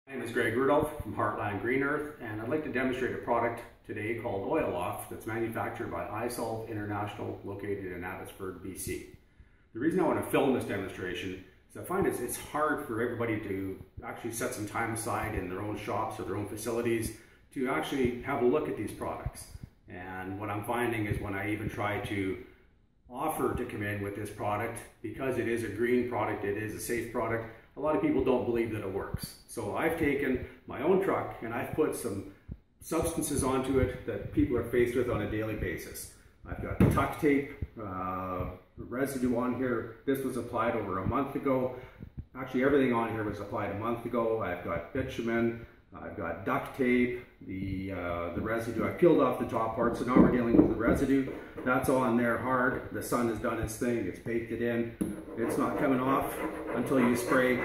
My name is Greg Rudolph from Heartland Green Earth, and I'd like to demonstrate a product today called i-SOLV that's manufactured by i-SOLV International, located in Abbotsford, BC. The reason I want to film this demonstration is I find it's hard for everybody to actually set some time aside in their own shops or their own facilities to actually have a look at these products. And what I'm finding is when I even try to offer to come in with this product, because it is a green product, it is a safe product, a lot of people don't believe that it works. So I've taken my own truck and I've put some substances onto it that people are faced with on a daily basis. I've got duct tape, residue on here. This was applied over a month ago. Actually, everything on here was applied a month ago. I've got bitumen, I've got duct tape, the residue. I peeled off the top part, so now we're dealing with the residue. That's on there hard. The sun has done its thing, it's baked it in. It's not coming off until you spray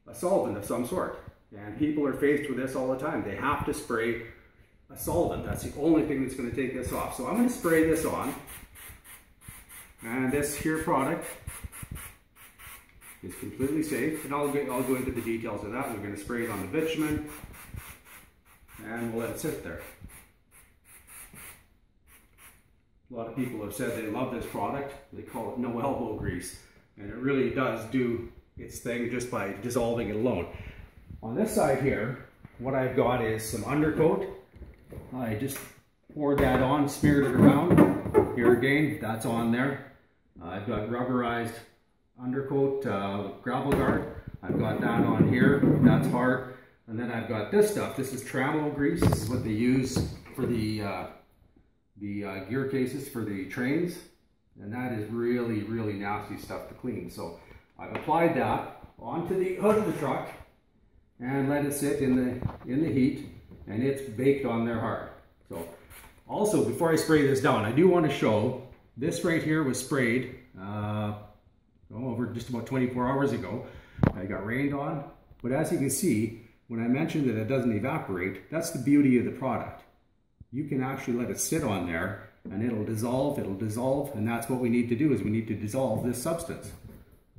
a solvent of some sort. And people are faced with this all the time. They have to spray a solvent. That's the only thing that's going to take this off. So I'm going to spray this on. And this here product is completely safe. And I'll go into the details of that. We're going to spray it on the bitumen. And we'll let it sit there. A lot of people have said they love this product. They call it no elbow grease. And it really does do its thing just by dissolving it alone. On this side here, what I've got is some undercoat. I just poured that on, smeared it around. Here again, that's on there. I've got rubberized undercoat, gravel guard. I've got that on here, that's hard. And then I've got this stuff. This is travel grease. This is what they use for the gear cases for the trains. And that is really, really nasty stuff to clean. So I've applied that onto the hood of the truck and let it sit in the heat, and it's baked on there hard. So also, before I spray this down, I do want to show this right here was sprayed over just about 24 hours ago. I got rained on, but as you can see, when I mentioned that it doesn't evaporate, that's the beauty of the product. You can actually let it sit on there and it'll dissolve, and that's what we need to do, is we need to dissolve this substance.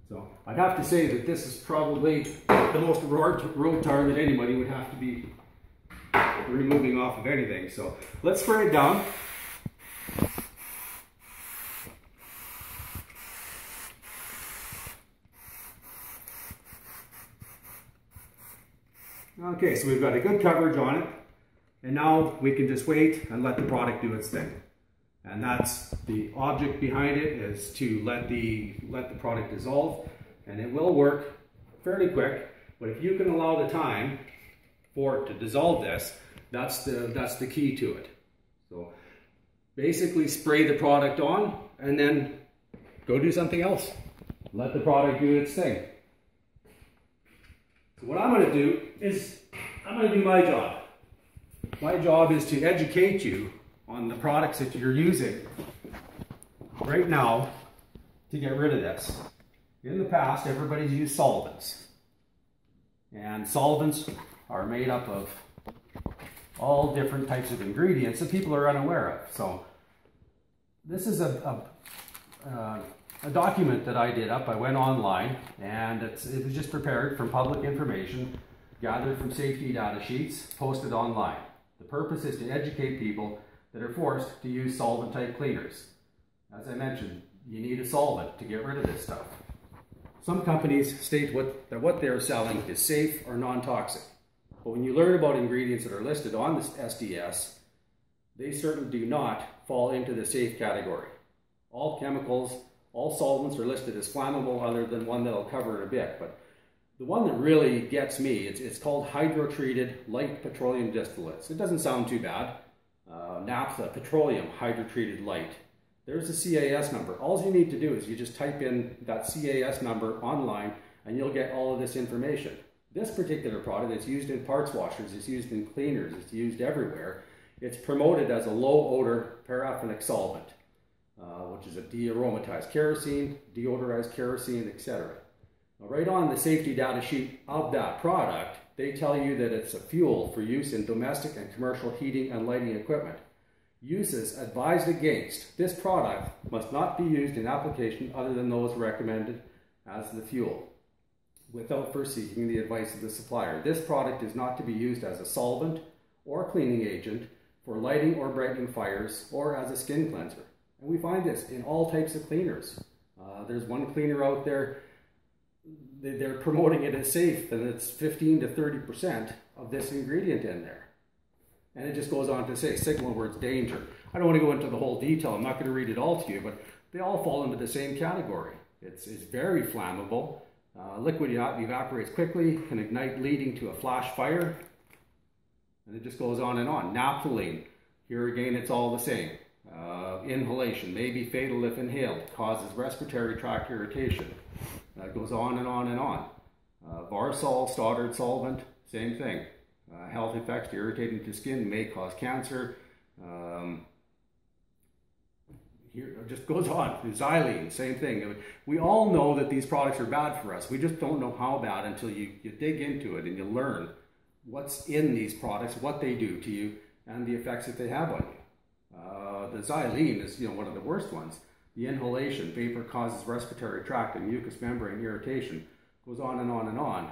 So I'd have to say that this is probably the most road tar that anybody would have to be removing off of anything. So let's spray it down. Okay, so we've got a good coverage on it, and now we can just wait and let the product do its thing. And that's the object behind it, is to let the product dissolve, and it will work fairly quick. But if you can allow the time for it to dissolve this, that's the key to it. So basically spray the product on and then go do something else. Let the product do its thing. So what I'm going to do is I'm going to do my job. My job is to educate you on the products that you're using right now to get rid of this. In the past, everybody's used solvents. And solvents are made up of all different types of ingredients that people are unaware of. So this is a document that I did up. I went online, and it was just prepared from public information, gathered from safety data sheets, posted online. The purpose is to educate people that are forced to use solvent type cleaners. As I mentioned, you need a solvent to get rid of this stuff. Some companies state that what they're selling is safe or non-toxic. But when you learn about ingredients that are listed on this SDS, they certainly do not fall into the safe category. All chemicals, all solvents are listed as flammable, other than one that I'll cover in a bit. But the one that really gets me, it's called hydrotreated light petroleum distillates. It doesn't sound too bad. Naphtha, petroleum, hydrotreated light. There's the CAS number. All you need to do is you just type in that CAS number online and you'll get all of this information. This particular product is used in parts washers, it's used in cleaners, it's used everywhere. It's promoted as a low odor paraffinic solvent, which is a de-aromatized kerosene, deodorized kerosene, etc. Now, right on the safety data sheet of that product, they tell you that it's a fuel for use in domestic and commercial heating and lighting equipment. Uses advised against. This product must not be used in application other than those recommended as the fuel. without first seeking the advice of the supplier. This product is not to be used as a solvent or cleaning agent for lighting or brightening fires or as a skin cleanser. And we find this in all types of cleaners. There's one cleaner out there, they're promoting it as safe, and it's 15 to 30% of this ingredient in there. And it just goes on to say, signal words, danger. I don't want to go into the whole detail, I'm not going to read it all to you, but they all fall into the same category. It's very flammable. Liquid evaporates quickly, can ignite, leading to a flash fire. And it just goes on and on. Naphthalene, here again it's all the same. Inhalation may be fatal if inhaled, causes respiratory tract irritation. That goes on and on and on. Varsol, Stoddard solvent, same thing. Health effects, irritating to skin, may cause cancer. Here it just goes on. Xylene, same thing. We all know that these products are bad for us. We just don't know how bad until you dig into it and you learn what's in these products, what they do to you, and the effects that they have on you. The xylene is, one of the worst ones. The inhalation, vapor causes respiratory tract and mucous membrane irritation. Goes on and on and on.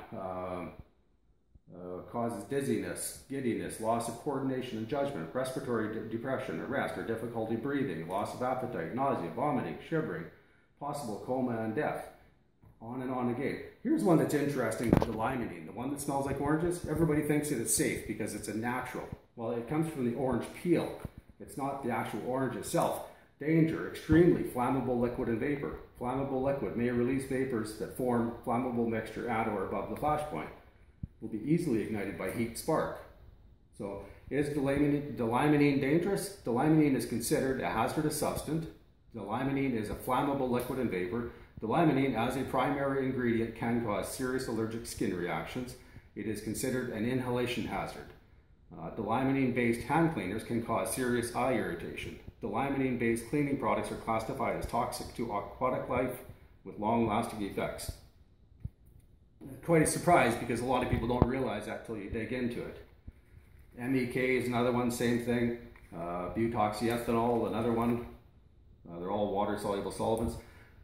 Causes dizziness, giddiness, loss of coordination and judgment, respiratory depression, arrest or difficulty breathing, loss of appetite, nausea, vomiting, shivering, possible coma and death. On and on again. Here's one that's interesting, the limonene, the one that smells like oranges. Everybody thinks it is safe because it's a natural. Well, it comes from the orange peel. It's not the actual orange itself. Danger, extremely flammable liquid and vapor. Flammable liquid may release vapors that form flammable mixture at or above the flash point. Will be easily ignited by heat spark. So, is delimonene dangerous? Delimonene is considered a hazardous substance. Delimonene is a flammable liquid and vapor. Delimonene as a primary ingredient can cause serious allergic skin reactions. It is considered an inhalation hazard. Delimonene-based hand cleaners can cause serious eye irritation. Delimonene-based cleaning products are classified as toxic to aquatic life with long-lasting effects. Quite a surprise because a lot of people don't realize that till you dig into it. MEK is another one, same thing. Butoxyethanol, another one. They're all water-soluble solvents.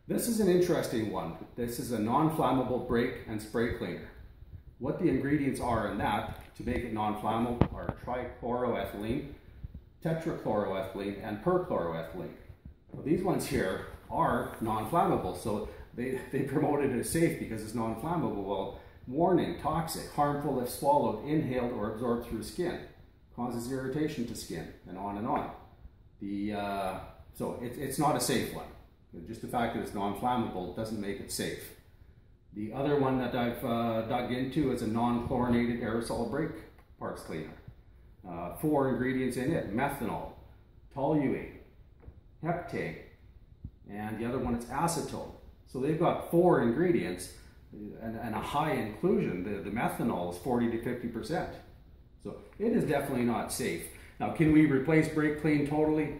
This is an interesting one. This is a non-flammable brake and spray cleaner. What the ingredients are in that to make it non-flammable are trichloroethylene, tetrachloroethylene, and perchloroethylene. Well, these ones here are non-flammable, so they promote it as safe because it's non-flammable. Well, warning, toxic, harmful if swallowed, inhaled, or absorbed through skin. Causes irritation to skin, and on and on. So it's not a safe one. Just the fact that it's non-flammable doesn't make it safe. The other one that I've dug into is a non-chlorinated aerosol brake parts cleaner. 4 ingredients in it: methanol, toluene, heptane, and the other one is acetone. So they've got 4 ingredients and a high inclusion. The methanol is 40 to 50%. So it is definitely not safe. Now, can we replace brake clean totally?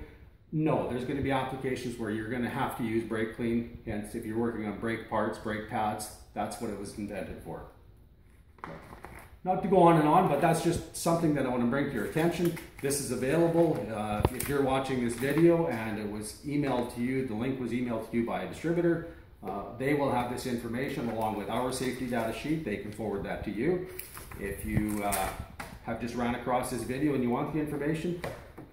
No, there's going to be applications where you're going to have to use brake clean. Hence, if you're working on brake parts, brake pads, that's what it was invented for. Not to go on and on, but that's just something that I want to bring to your attention. This is available if you're watching this video and it was emailed to you, the link was emailed to you by a distributor. They will have this information along with our safety data sheet. They can forward that to you. If you have just ran across this video and you want the information,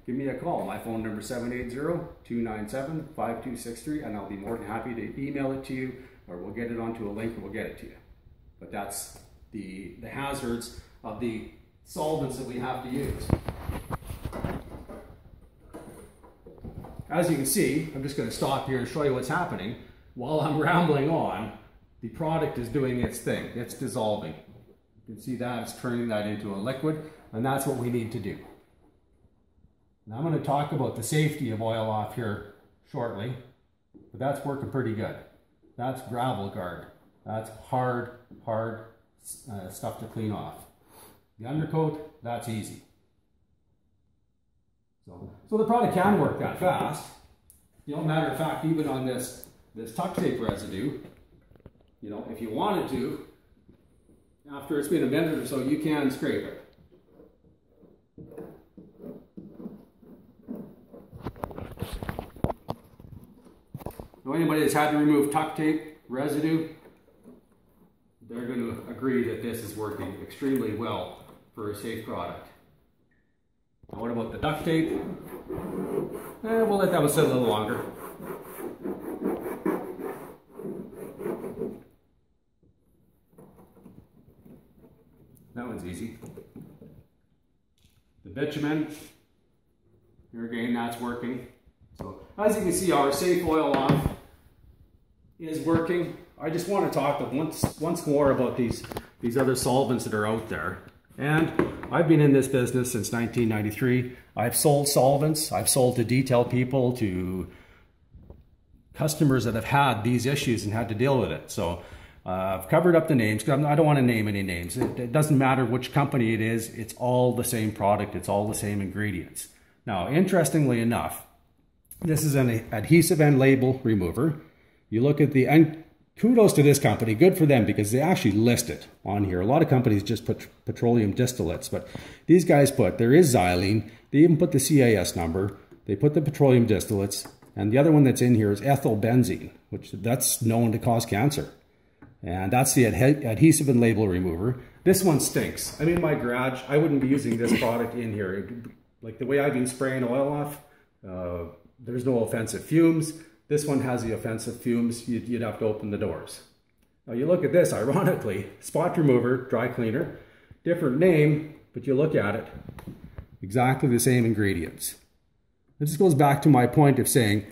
give me a call. My phone number is 780-297-5263, and I'll be more than happy to email it to you, or we'll get it onto a link and we'll get it to you. But that's the hazards of the solvents that we have to use. As you can see, I'm just going to stop here and show you what's happening. While I'm rambling on, the product is doing its thing. It's dissolving. You can see that it's turning that into a liquid, and that's what we need to do. Now I'm going to talk about the safety of oil off here shortly, but that's working pretty good. That's gravel guard. That's hard stuff to clean off. The undercoat, that's easy. So the product can work that fast. Matter of fact, even on this tuck tape residue, if you wanted to, after it's been a minute or so, you can scrape it. Anybody that's had to remove tuck tape residue, they're going to agree that this is working extremely well for a safe product. Now, what about the duct tape? We'll let that one sit a little longer. That one's easy. The bitumen, here again, that's working. So as you can see, our safe oil off is working. I just want to talk once more about these other solvents that are out there. And I've been in this business since 1993. I've sold solvents. I've sold to detail people, to customers that have had these issues and had to deal with it. So I've covered up the names because I don't want to name any names. It doesn't matter which company it is. It's all the same product. It's all the same ingredients. Now, interestingly enough, this is an adhesive and label remover. You look at the, and kudos to this company, good for them because they actually list it on here. A lot of companies just put petroleum distillates, but these guys put, there is xylene, they even put the CAS number, they put the petroleum distillates, and the other one that's in here is ethyl benzene, which that's known to cause cancer. And that's the adhesive and label remover. This one stinks. I'm in my garage. I wouldn't be using this product in here. Like the way I've been spraying oil off, there's no offensive fumes. This one has the offensive fumes. You'd have to open the doors. Now you look at this, ironically, spot remover, dry cleaner, different name, but you look at it, exactly the same ingredients. This goes back to my point of saying,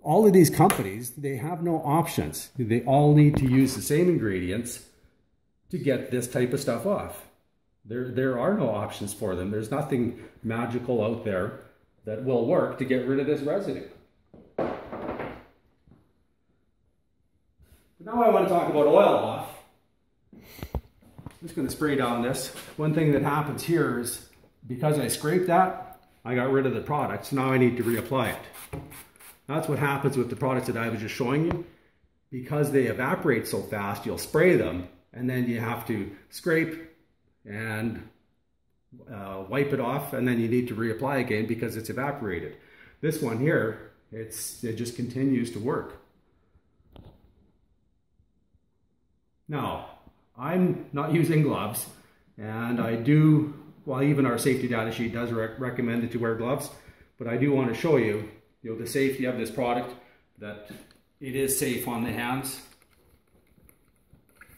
all of these companies, they have no options. They all need to use the same ingredients to get this type of stuff off. There are no options for them. There's nothing magical out there that will work to get rid of this residue. Now I want to talk about oil off. I'm just going to spray down this. One thing that happens here is because I scraped that, I got rid of the product, so now I need to reapply it. That's what happens with the products that I was just showing you. Because they evaporate so fast, you'll spray them, and then you have to scrape and wipe it off, and then you need to reapply again because it's evaporated. This one here, it just continues to work. Now, I'm not using gloves, and I do, well, even our safety data sheet does recommend it to wear gloves, but I do want to show you, the safety of this product, that it is safe on the hands.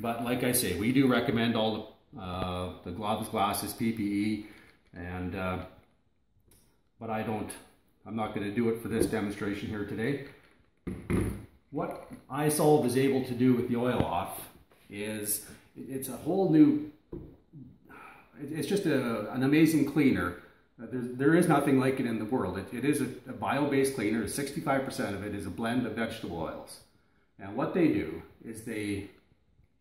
But like I say, we do recommend all the gloves, glasses, PPE, and but I'm not going to do it for this demonstration here today. What i-SOLV is able to do with the oil off is, it's a whole new, it's just an amazing cleaner. There is nothing like it in the world. It is a bio-based cleaner. 65% of it is a blend of vegetable oils. And what they do is they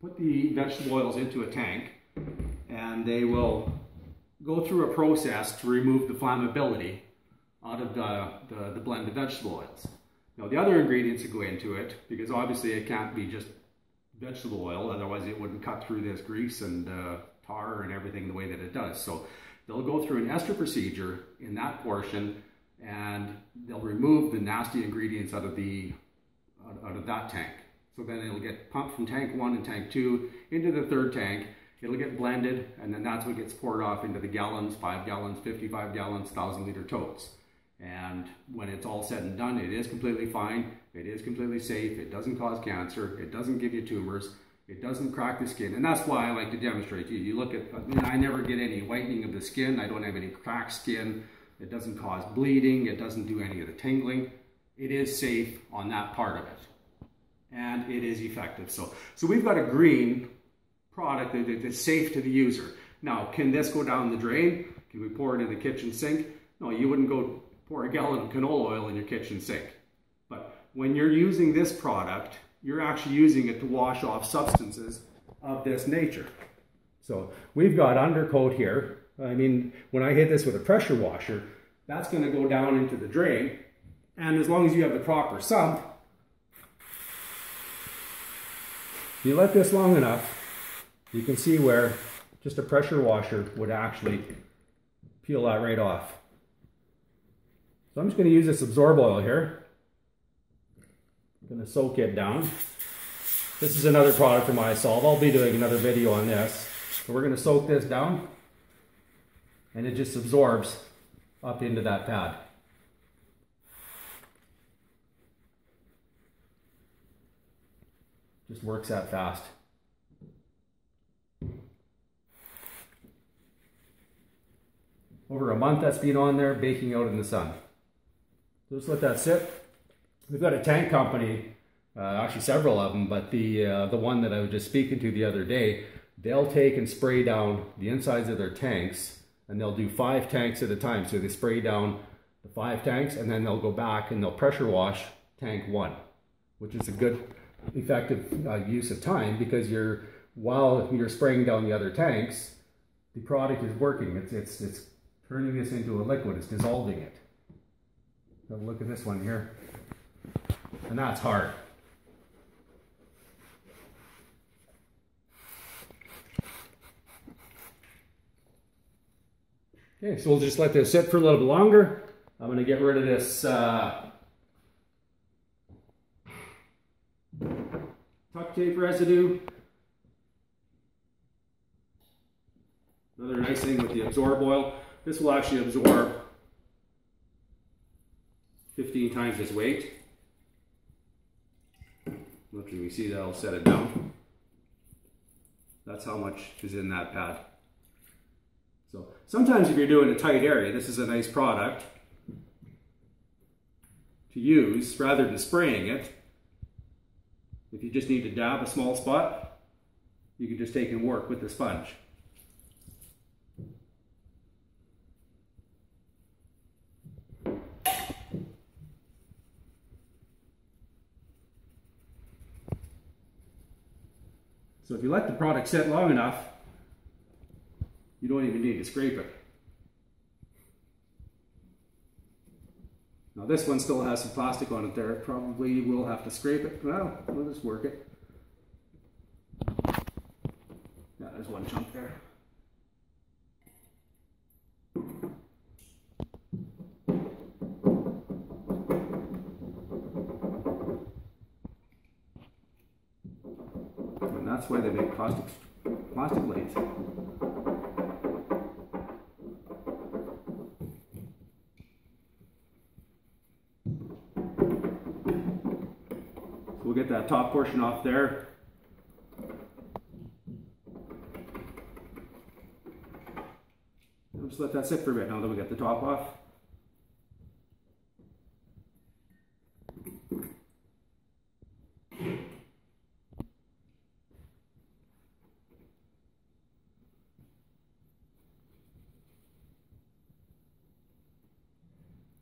put the vegetable oils into a tank, and they will go through a process to remove the flammability out of the blend of vegetable oils. Now the other ingredients that go into it, because obviously it can't be just vegetable oil, otherwise it wouldn't cut through this grease and tar and everything the way that it does. So they'll go through an ester procedure in that portion, and they'll remove the nasty ingredients out of that tank. So then it'll get pumped from tank 1 and tank 2 into the third tank. It'll get blended, and then that's what gets poured off into the gallons, 5 gallons, 55 gallons, 1,000-liter totes. And when it's all said and done, it is completely fine. It is completely safe. It doesn't cause cancer. It doesn't give you tumors. It doesn't crack the skin. And that's why I like to demonstrate to you. You look at, I never get any whitening of the skin. I don't have any cracked skin. It doesn't cause bleeding. It doesn't do any of the tingling. It is safe on that part of it. And it is effective. So we've got a green product that's safe to the user. Now, can this go down the drain? Can we pour it in the kitchen sink? No, you wouldn't go pour a gallon of canola oil in your kitchen sink. But when you're using this product, you're actually using it to wash off substances of this nature. So we've got undercoat here. I mean, when I hit this with a pressure washer, that's going to go down into the drain. And as long as you have the proper sump, you let this long enough, you can see where just a pressure washer would actually peel that right off. So I'm just going to use this absorb oil here. I'm going to soak it down. This is another product from i-SOLV. I'll be doing another video on this. So we're going to soak this down, and it just absorbs up into that pad. Just works that fast. Over a month that's been on there, baking out in the sun. So just let that sit. We've got a tank company, actually several of them, but the one that I was just speaking to the other day, they'll take and spray down the insides of their tanks, and they'll do 5 tanks at a time. So they spray down the 5 tanks, and then they'll go back and they'll pressure wash tank 1, which is a good, effective use of time, because while you're spraying down the other tanks, the product is working. It's turning this into a liquid. It's dissolving it. So look at this one here, and that's hard. Okay, so we'll just let this sit for a little bit longer. I'm going to get rid of this tuck tape residue. Another nice thing with the absorb oil, this will actually absorb 15 times its weight. Look, you can see that'll set it down. That's how much is in that pad. So sometimes if you're doing a tight area, this is a nice product to use rather than spraying it. If you just need to dab a small spot, you can just take and work with the sponge. So if you let the product sit long enough, you don't even need to scrape it. Now this one still has some plastic on it there. Probably you will have to scrape it. Well, we'll just work it. Yeah, there's one chunk there. And that's why they make plastic blades. We'll get that top portion off there. We'll just let that sit for a bit now that we get the top off.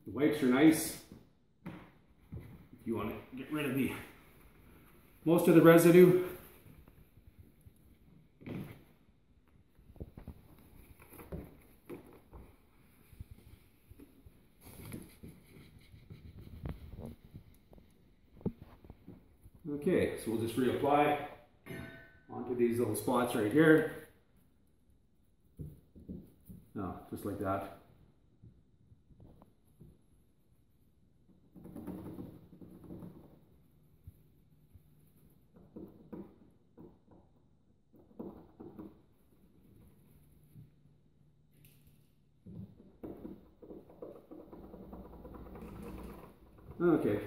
The wipes are nice. If you want to get rid of most of the residue. Okay, so we'll just reapply onto these little spots right here. No, just like that. Okay.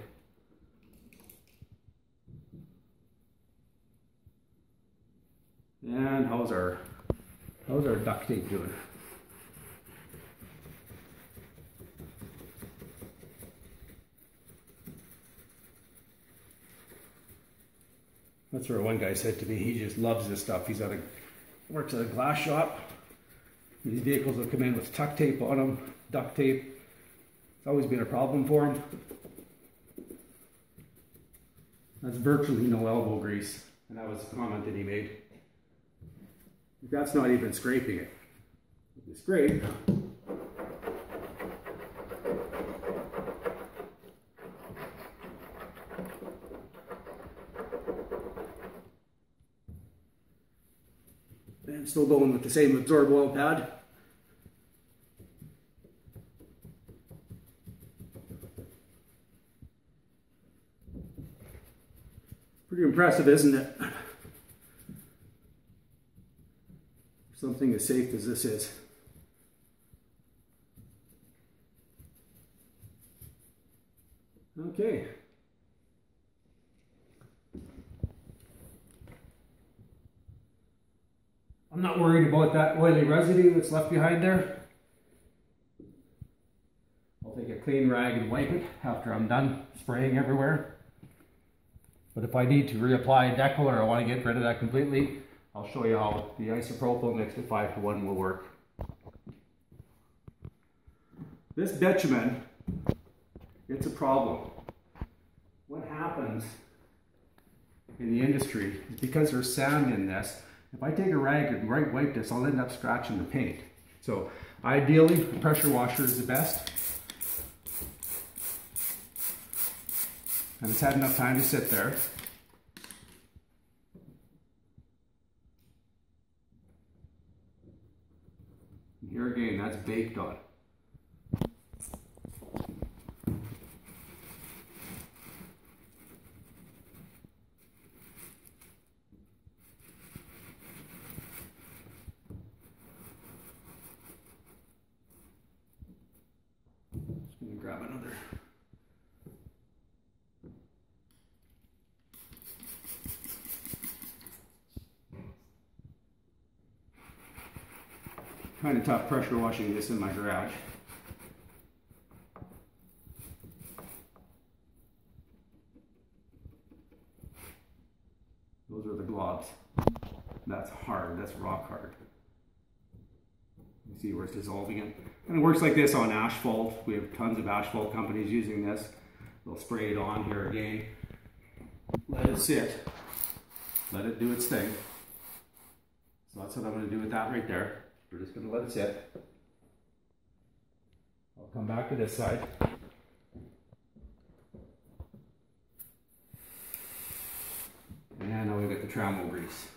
And how's our duct tape doing? That's where one guy said to me, he just loves this stuff. Works at a glass shop. These vehicles will come in with tuck tape on them, duct tape. It's always been a problem for him. That's virtually no elbow grease, and that was a comment that he made. That's not even scraping it. If you scrape, and still going with the same absorb oil pad. Pretty impressive, isn't it? Something as safe as this is. Okay. I'm not worried about that oily residue that's left behind there. I'll take a clean rag and wipe it after I'm done spraying everywhere. But if I need to reapply Deco or I want to get rid of that completely, I'll show you how the isopropyl mixed at 5:1 will work. This bitumen, it's a problem. What happens in the industry is because there's sand in this, if I take a rag and wipe this, I'll end up scratching the paint. So ideally, a pressure washer is the best. And it's had enough time to sit there. And here again, that's baked on. Just gonna grab another. Kind of tough pressure washing this in my garage. Those are the globs. That's hard, that's rock hard. You see where it's dissolving it. And it works like this on asphalt. We have tons of asphalt companies using this. They'll spray it on here again. Let it sit. Let it do its thing. So that's what I'm going to do with that right there. We're just going to let it sit. I'll come back to this side. And now we've got the trammel grease.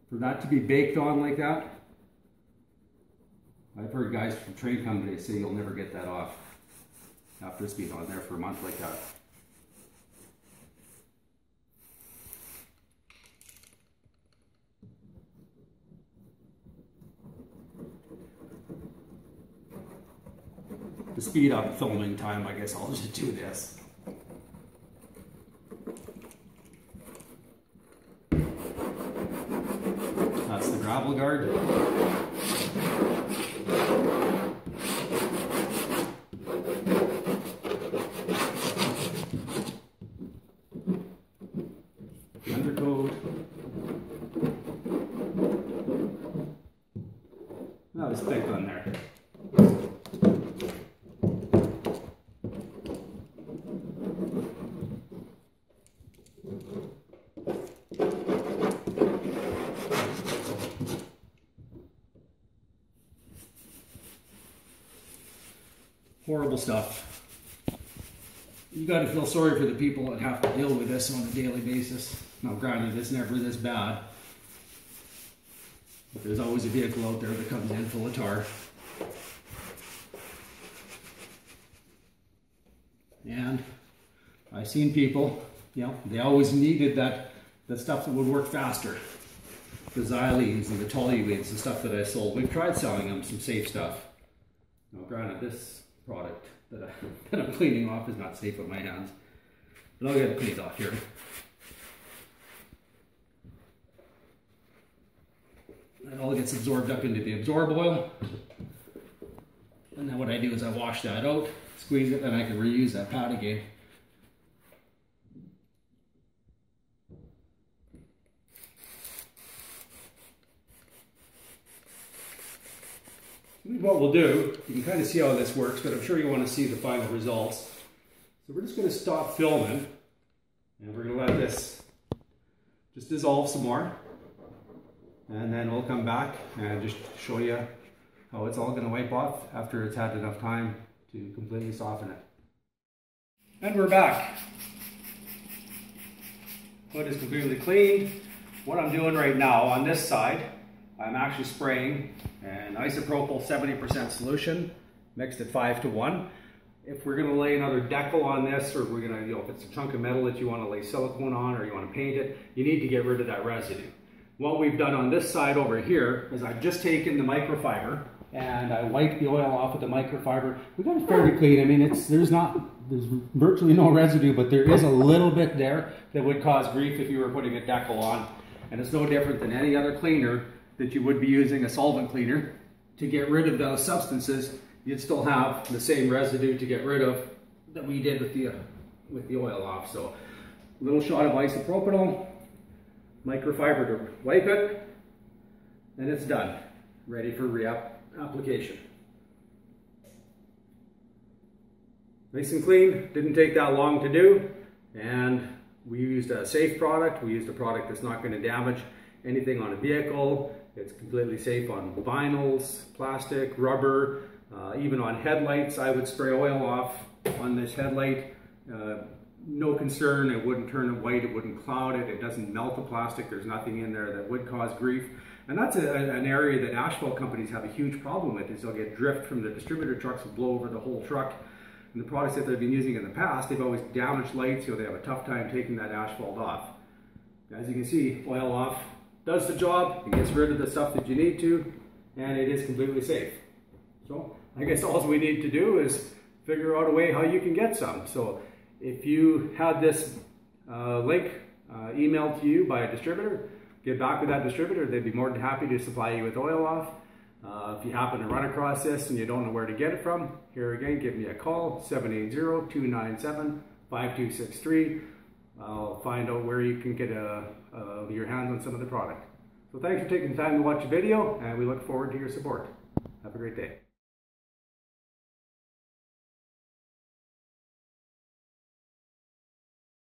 For that to be baked on like that, I've heard guys from train companies say you'll never get that off after it's been on there for a month like that. To speed up filming time, I guess I'll just do this. That's the gravel guard. The undercoat. That was thick on there. Horrible stuff. You got to feel sorry for the people that have to deal with this on a daily basis. Now granted, it's never this bad. But there's always a vehicle out there that comes in full of tar. And I've seen people, you know, they always needed the stuff that would work faster. The xylenes and the toluenes, the stuff that I-SOLV. We've tried selling them some safe stuff. Now granted, this product that I'm cleaning off is not safe with my hands. But I'll get it cleaned off here. It all gets absorbed up into the absorb oil. And then what I do is I wash that out, squeeze it, and I can reuse that pad again. What we'll do, you can kind of see how this works, but I'm sure you want to see the final results. So we're just going to stop filming, and we're going to let this just dissolve some more. And then we'll come back and just show you how it's all going to wipe off after it's had enough time to completely soften it. And we're back. Hood is completely clean. What I'm doing right now on this side, I'm actually spraying an isopropyl 70% solution mixed at 5:1. If we're going to lay another decal on this, or we're going to, if it's a chunk of metal that you want to lay silicone on or you want to paint it, you need to get rid of that residue. What we've done on this side over here is I've just taken the microfiber and I wiped the oil off with the microfiber. We got it fairly clean. I mean, there's virtually no residue, but there is a little bit there that would cause grief if you were putting a decal on. And it's no different than any other cleaner that you would be using, a solvent cleaner. To get rid of those substances, you'd still have the same residue to get rid of that we did with the oil off. So a little shot of isopropyl, microfiber to wipe it, and it's done. Ready for application. Nice and clean, didn't take that long to do, and we used a safe product. We used a product that's not going to damage anything on a vehicle. It's completely safe on vinyls, plastic, rubber, even on headlights. I would spray oil off on this headlight. No concern, it wouldn't turn it white, it wouldn't cloud it, it doesn't melt the plastic, there's nothing in there that would cause grief. And that's an area that asphalt companies have a huge problem with, is they'll get drift from the distributor trucks will blow over the whole truck. And the products that they've been using in the past, they've always damaged lights, so they have a tough time taking that asphalt off. As you can see, oil off does the job, it gets rid of the stuff that you need to, and it is completely safe. So I guess all we need to do is figure out a way how you can get some. So if you had this link emailed to you by a distributor, get back with that distributor. They'd be more than happy to supply you with oil off. If you happen to run across this and you don't know where to get it from, here again, give me a call, 780-297-5263. I'll find out where you can get your hands on some of the product. So thanks for taking the time to watch the video, and we look forward to your support. Have a great day.